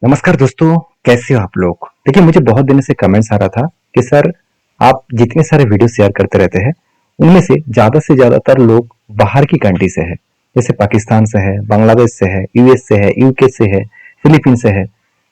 नमस्कार दोस्तों, कैसे हो आप लोग? देखिए, मुझे बहुत दिनों से कमेंट्स आ रहा था कि सर, आप जितने सारे वीडियो शेयर करते रहते हैं, उनमें से ज़्यादातर लोग बाहर की कंट्री से है। जैसे पाकिस्तान से है, बांग्लादेश से है, यूएस से है, यूके से है, फिलीपीन से है।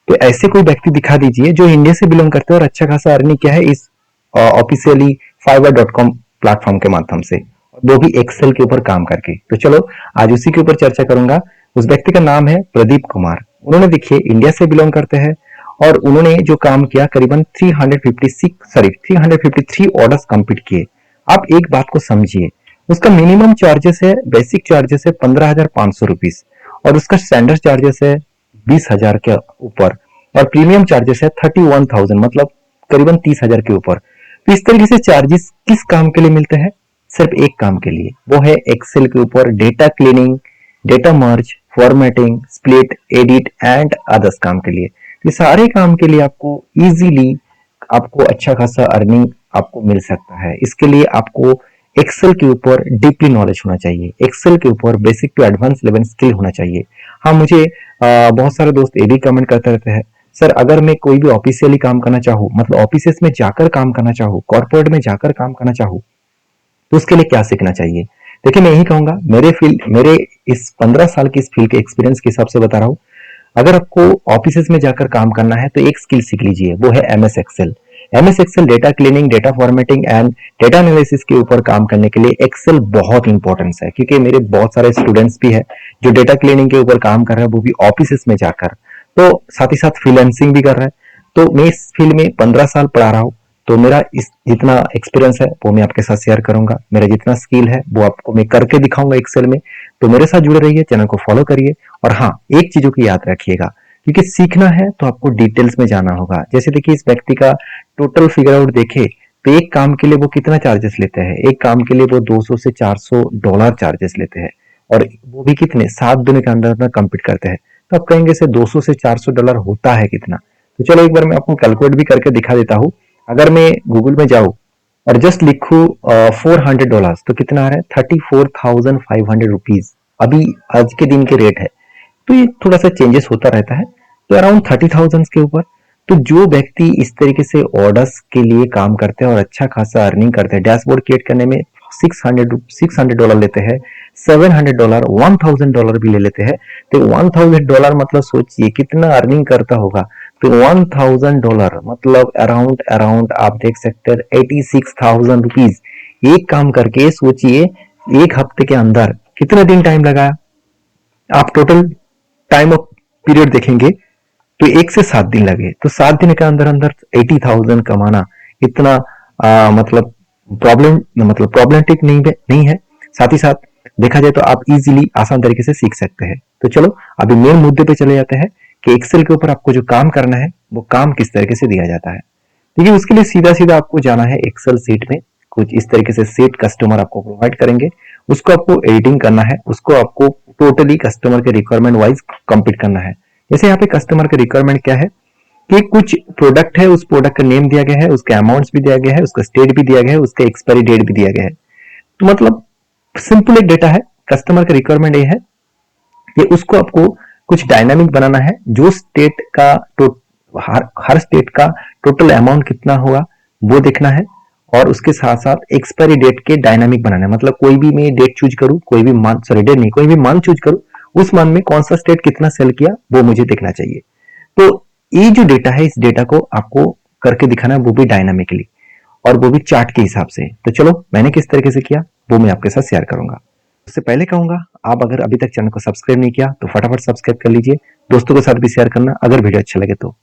तो ऐसे कोई व्यक्ति दिखा दीजिए जो इंडिया से बिलोंग करते हैं और अच्छा खासा अर्निंग किया है इस ऑफिशियली fiverr.com प्लेटफॉर्म के माध्यम से, वो भी एक्सेल के ऊपर काम करके। तो चलो, आज उसी के ऊपर चर्चा करूंगा। उस व्यक्ति का नाम है प्रदीप कुमार। उन्होंने देखिए इंडिया से बिलोंग करते हैं और उन्होंने जो काम किया करीबन 353 ऑर्डर्स कंप्लीट किए। आप एक बात को समझिए, उसका मिनिमम चार्जेस है, बेसिक चार्जेस है 15,500 रुपीज और उसका स्टैंडर्ड चार्जेस है 20,000 के ऊपर और प्रीमियम चार्जेस है 31,000, मतलब करीबन 30,000 के ऊपर। तो इस तरीके से चार्जेस किस काम के लिए मिलते हैं? सिर्फ एक काम के लिए, वो है एक्सेल के ऊपर data cleaning, data merge, formatting, split, edit and others काम के लिए। ये सारे काम के लिए आपको इजीली आपको अच्छा खासा अर्निंग आपको मिल सकता है। इसके लिए आपको एक्सेल के ऊपर डीपली नॉलेज होना चाहिए, एक्सेल के ऊपर basic to advance level skill होना चाहिए। हाँ, मुझे बहुत सारे दोस्त ये भी कमेंट करते रहते हैं, सर अगर मैं कोई भी ऑफिशियली काम करना चाहूँ, मतलब ऑफिस में जाकर काम करना चाहूँ, कॉर्पोरेट में जाकर काम करना चाहूँ, तो उसके लिए क्या सीखना चाहिए? देखिए, मैं यही कहूंगा, मेरे इस 15 साल की इस फील्ड के एक्सपीरियंस के हिसाब से बता रहा हूँ। अगर आपको ऑफिस में जाकर काम करना है तो एक स्किल सीख लीजिए, वो है MS Excel. MS Excel data cleaning, data formatting and data analysis के ऊपर काम करने के लिए एक्सेल बहुत इंपॉर्टेंस है, क्योंकि मेरे बहुत सारे स्टूडेंट्स भी है जो डेटा क्लीनिंग के ऊपर काम कर रहे हैं, वो भी ऑफिस में जाकर। तो साथ ही साथ फ्रीलांसिंग भी कर रहा है। तो मैं इस फील्ड में 15 साल पढ़ा रहा हूँ। तो मेरा इस जितना एक्सपीरियंस है वो मैं आपके साथ शेयर करूंगा, मेरा जितना स्किल है वो आपको मैं करके दिखाऊंगा एक्सेल में। तो मेरे साथ जुड़े रहिए, चैनल को फॉलो करिए। और हाँ, एक चीजों की याद रखिएगा, क्योंकि सीखना है तो आपको डिटेल्स में जाना होगा। जैसे देखिए, इस व्यक्ति का टोटल फिगर आउट देखे तो एक काम के लिए वो कितना चार्जेस लेते हैं? एक काम के लिए वो 200 से $400 चार्जेस लेते हैं और वो भी कितने 7 दिनों के अंदर अंदर कंप्लीट करते हैं। तो आप कहेंगे सर, $200 से $400 होता है कितना? तो चलो एक बार मैं आपको कैलकुलेट भी करके दिखा देता हूँ। अगर मैं गूगल में जाऊँ और जस्ट लिखूं $400, तो कितना आ रहा है? 34,500 रुपीज अभी आज के दिन के रेट है। तो ये थोड़ा सा चेंजेस होता रहता है, तो अराउंड 30,000 के ऊपर। तो जो व्यक्ति इस तरीके से ऑर्डर्स के लिए काम करते हैं और अच्छा खासा अर्निंग करते हैं, डैशबोर्ड क्रिएट करने में $600 लेते हैं, $700, $1,000 भी ले लेते हैं। तो $1,000 मतलब सोचिए कितना अर्निंग करता होगा। तो $1,000 मतलब अराउंड अराउंड आप देख सकते हैं 86,000 रुपीज। एक काम करके सोचिए, एक हफ्ते के अंदर कितने दिन टाइम लगाया? आप टोटल टाइम ऑफ पीरियड देखेंगे तो 1 से 7 दिन लगे। तो 7 दिन के अंदर अंदर 80,000 कमाना इतना मतलब प्रॉब्लमेटिक नहीं है। साथ ही साथ देखा जाए तो आप इजीली आसान तरीके से सीख सकते हैं। तो चलो अभी मेन मुद्दे पे चले जाते हैं कि एक्सेल के ऊपर आपको जो काम करना है वो काम किस तरीके से दिया जाता है। देखिए, उसके लिए सीधा सीधा आपको जाना है एक्सेल सीट में। कुछ इस तरीके से सीट कस्टमर आपको प्रोवाइड करेंगे, उसको आपको एडिटिंग करना है, उसको आपको टोटली कस्टमर के रिक्वायरमेंट वाइज कंप्लीट करना है। जैसे यहाँ पे कस्टमर का रिक्वायरमेंट क्या है कि कुछ प्रोडक्ट है, उस प्रोडक्ट का नेम दिया गया है, उसका अमाउंट्स भी दिया गया है, उसका स्टेट भी दिया गया है, उसका एक्सपायरी डेट भी दिया गया है। तो मतलब सिंपल एक डेटा है। कस्टमर का रिक्वायरमेंट ये है कि उसको आपको कुछ डायनामिक बनाना है, जो स्टेट का हर स्टेट का टोटल अमाउंट कितना हुआ वो देखना है और उसके साथ साथ एक्सपायरी डेट के डायनामिक बनाना है। मतलब कोई भी मैं डेट चूज करूं, कोई भी मंथ, सॉरी डेट नहीं, कोई भी मंथ चूज करूं, उस मंथ में कौन सा स्टेट कितना सेल किया वो मुझे देखना चाहिए। तो ये जो डेटा है, इस डेटा को आपको करके दिखाना है, वो भी डायनामिकली और वो भी चार्ट के हिसाब से। तो चलो मैंने किस तरीके से किया वो मैं आपके साथ शेयर करूंगा। उससे पहले कहूंगा, आप अगर अभी तक चैनल को सब्सक्राइब नहीं किया तो फटाफट सब्सक्राइब कर लीजिए, दोस्तों के साथ भी शेयर करना अगर वीडियो अच्छा लगे तो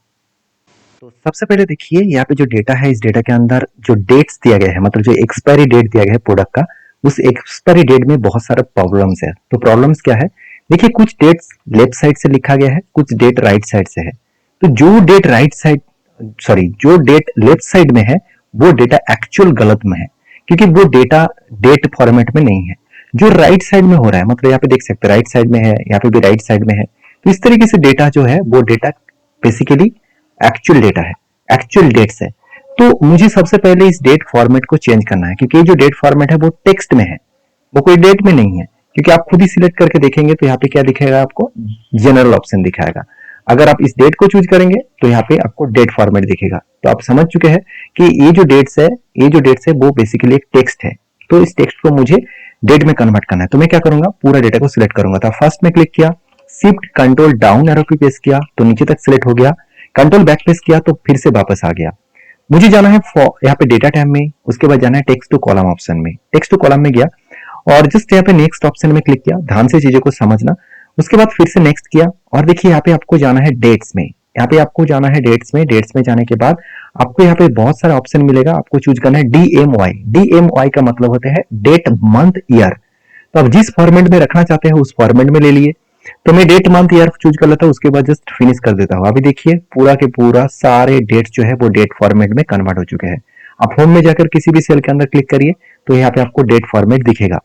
सबसे पहले देखिए यहाँ पे जो डेटा है, इस डेटा के अंदर जो डेट्स दिया गया है, मतलब जो एक्सपायरी डेट दिया गया है प्रोडक्ट का, उस एक्सपायरी डेट में बहुत सारे प्रॉब्लम्स है। तो प्रॉब्लम्स क्या है? देखिए, कुछ डेट्स लेफ्ट साइड से लिखा गया है, कुछ डेट राइट साइड से है। तो जो डेट लेफ्ट साइड में है वो डेटा एक्चुअल गलत में है, क्योंकि वो डेटा डेट फॉर्मेट में नहीं है। जो राइट साइड में हो रहा है, मतलब यहाँ पे देख सकते हैं राइट साइड में है, यहाँ पे भी राइट साइड में है। तो इस तरीके से डेटा जो है वो डेटा बेसिकली एक्चुअल डेटा है, एक्चुअल डेट्स है। तो मुझे सबसे पहले इस डेट फॉर्मेट को चेंज करना है, क्योंकि जो डेट फॉर्मेट है वो टेक्स्ट में है, वो कोई डेट में नहीं है। क्योंकि आप खुद ही सिलेक्ट करके देखेंगे तो यहाँ पे क्या दिखेगा आपको? जनरल ऑप्शन दिखाएगा। अगर आप इस डेट को चूज करेंगे तो यहाँ पे आपको डेट फॉर्मेट दिखेगा। तो आप समझ चुके हैं कि ये जो डेट्स है वो बेसिकली एक टेक्स्ट है। तो इस टेक्स्ट को मुझे डेट में कन्वर्ट करना है। तो मैं क्या करूंगा, पूरा डेटा को सिलेक्ट करूंगा। तो फर्स्ट में क्लिक किया, शिफ्ट कंट्रोल डाउन एरो की प्रेस किया तो नीचे तक सिलेक्ट हो गया, कंट्रोल बैक प्रेस किया तो फिर से वापस आ गया। मुझे जाना है यहाँ पे डेटा टैब में, उसके बाद जाना है टेक्स्ट टू कॉलम ऑप्शन में। टेक्स्ट टू कॉलम में गया और जस्ट यहाँ पे नेक्स्ट ऑप्शन में क्लिक किया, ध्यान से चीजों को समझना। उसके बाद फिर से नेक्स्ट किया और देखिए यहाँ पे आपको जाना है डेट्स में। यहाँ पे आपको जाना है डेट्स में। डेट्स में जाने के बाद आपको यहाँ पे बहुत सारा ऑप्शन मिलेगा, आपको चूज करना है DMY। DMY का मतलब होता है डेट मंथ ईयर। तो आप जिस फॉर्मेट में रखना चाहते हैं उस फॉर्मेट में ले लिए। तो मैं डेट मंथ ईयर चूज कर लेता हूँ, उसके बाद जस्ट फिनिश कर देता हूँ। अभी देखिए पूरा के पूरा सारे डेट्स जो है वो डेट फॉर्मेट में कन्वर्ट हो चुके हैं। आप होम में जाकर किसी भी सेल के अंदर क्लिक करिए तो यहाँ पे आपको डेट फॉर्मेट दिखेगा।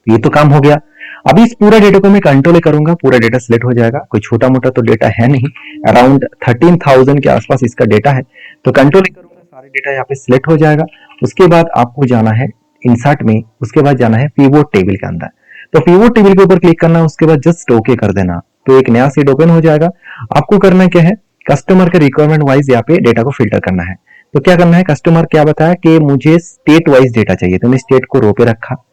ये तो काम हो गया। अभी इस पूरा डेटा को मैं कंट्रोल करूंगा, पूरा डेटा सिलेक्ट हो जाएगा। कोई छोटा मोटा तो डेटा है नहीं, अराउंड 13,000 के आसपास इसका डेटा है। तो कंट्रोल करूंगा, सारे डेटा यहाँ पे सिलेक्ट हो जाएगा। उसके बाद आपको जाना है इंसर्ट में, उसके बाद जाना है पिवोट टेबल के अंदर। तो पिवोट टेबल के ऊपर क्लिक करना, उसके बाद जस्ट ओके कर देना तो एक नया सीट ओपन हो जाएगा। आपको करना क्या है, कस्टमर के रिक्वायरमेंट वाइज यहाँ पे डेटा को फिल्टर करना है। तो क्या करना है, कस्टमर क्या बताया कि मुझे स्टेट वाइज डेटा चाहिए, तो मैं स्टेट को रो पे रखा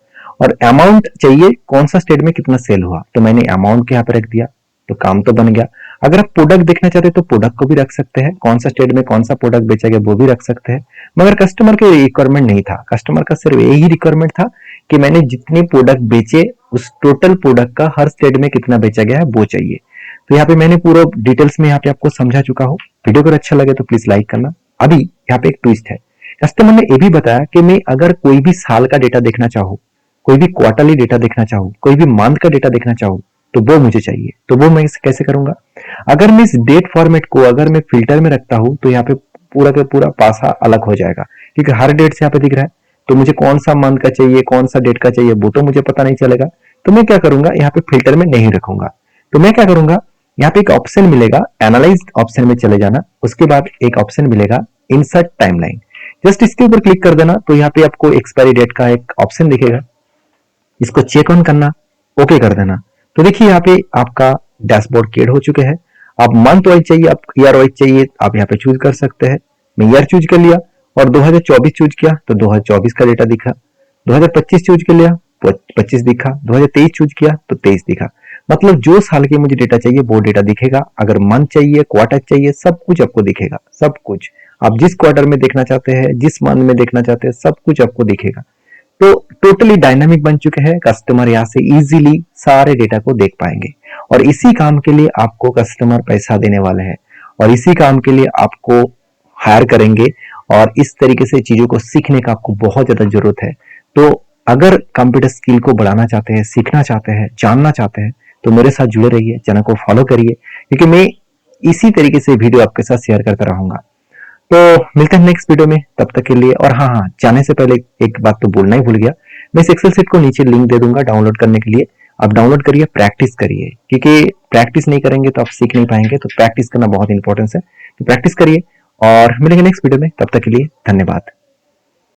और अमाउंट चाहिए कौन सा स्टेट में कितना सेल हुआ, तो मैंने अमाउंट के यहाँ पे रख दिया। तो काम तो बन गया। अगर आप प्रोडक्ट देखना चाहते हैं तो प्रोडक्ट को भी रख सकते हैं, कौन सा स्टेट में कौन सा प्रोडक्ट बेचा गया वो भी रख सकते हैं। मगर कस्टमर के रिक्वायरमेंट नहीं था, कस्टमर का सिर्फ यही रिक्वायरमेंट था कि मैंने जितने प्रोडक्ट बेचे उस टोटल प्रोडक्ट का हर स्टेट में कितना बेचा गया है वो चाहिए। तो यहाँ पे मैंने पूरा डिटेल्स में यहाँ पे आपको समझा चुका हूँ। वीडियो अगर अच्छा लगे तो प्लीज लाइक करना। अभी यहाँ पे एक ट्विस्ट है, कस्टमर ने ये भी बताया कि मैं अगर कोई भी साल का डेटा देखना चाहूँ, कोई भी क्वार्टरली डेटा देखना चाहूँ, कोई भी मंथ का डेटा देखना चाहूँ तो वो मुझे चाहिए। तो वो मैं कैसे करूंगा, अगर मैं इस डेट फॉर्मेट को अगर मैं फिल्टर में रखता हूँ तो यहाँ पे पूरा का पूरा पासा अलग हो जाएगा, क्योंकि हर डेट से यहाँ पे दिख रहा है। तो मुझे कौन सा मंथ का चाहिए कौन सा डेट का चाहिए वो तो मुझे पता नहीं चलेगा। तो मैं क्या करूंगा, यहाँ पे फिल्टर में नहीं रखूंगा। तो मैं क्या करूंगा, यहाँ पे एक ऑप्शन मिलेगा, एनालाइज ऑप्शन में चले जाना। उसके बाद एक ऑप्शन मिलेगा इंसर्ट टाइमलाइन, जस्ट इसके ऊपर क्लिक कर देना। तो यहाँ पे आपको एक्सपायरी डेट का एक ऑप्शन दिखेगा, इसको चेक ऑन करना, ओके कर देना। तो देखिए यहाँ पे आपका डैशबोर्ड क्रिएट हो चुके हैं। आप मंथ वाइज चाहिए, आप ईयर वाइज चाहिए, आप यहाँ पे चूज कर सकते हैं। मैं ईयर चूज कर लिया और 2024 चूज किया तो 2024 का डेटा दिखा, 2025 चूज कर लिया 25 दिखा, 2023 चूज किया तो 23 दिखा। मतलब जो साल के मुझे डेटा चाहिए वो डेटा दिखेगा। अगर मंथ चाहिए क्वार्टर चाहिए सब कुछ आपको दिखेगा, सब कुछ आप जिस क्वार्टर में देखना चाहते हैं जिस मंथ में देखना चाहते हैं सब कुछ आपको दिखेगा। तो टोटली डायनामिक बन चुके हैं, कस्टमर यहाँ से इजीली सारे डेटा को देख पाएंगे। और इसी काम के लिए आपको कस्टमर पैसा देने वाले हैं और इसी काम के लिए आपको हायर करेंगे और इस तरीके से चीजों को सीखने का आपको बहुत ज्यादा जरूरत है। तो अगर कंप्यूटर स्किल को बढ़ाना चाहते हैं, सीखना चाहते हैं, जानना चाहते हैं तो मेरे साथ जुड़े रहिए, चैनल को फॉलो करिए, क्योंकि मैं इसी तरीके से वीडियो आपके साथ शेयर करता रहूंगा। तो मिलते हैं नेक्स्ट वीडियो में, तब तक के लिए। और हाँ, जाने से पहले एक बात तो बोलना ही भूल गया, मैं इस एक्सेल शीट को नीचे लिंक दे दूंगा डाउनलोड करने के लिए। आप डाउनलोड करिए, प्रैक्टिस करिए, क्योंकि प्रैक्टिस नहीं करेंगे तो आप सीख नहीं पाएंगे। तो प्रैक्टिस करना बहुत इंपॉर्टेंट है, तो प्रैक्टिस करिए और मिलेंगे नेक्स्ट वीडियो में। तब तक के लिए धन्यवाद।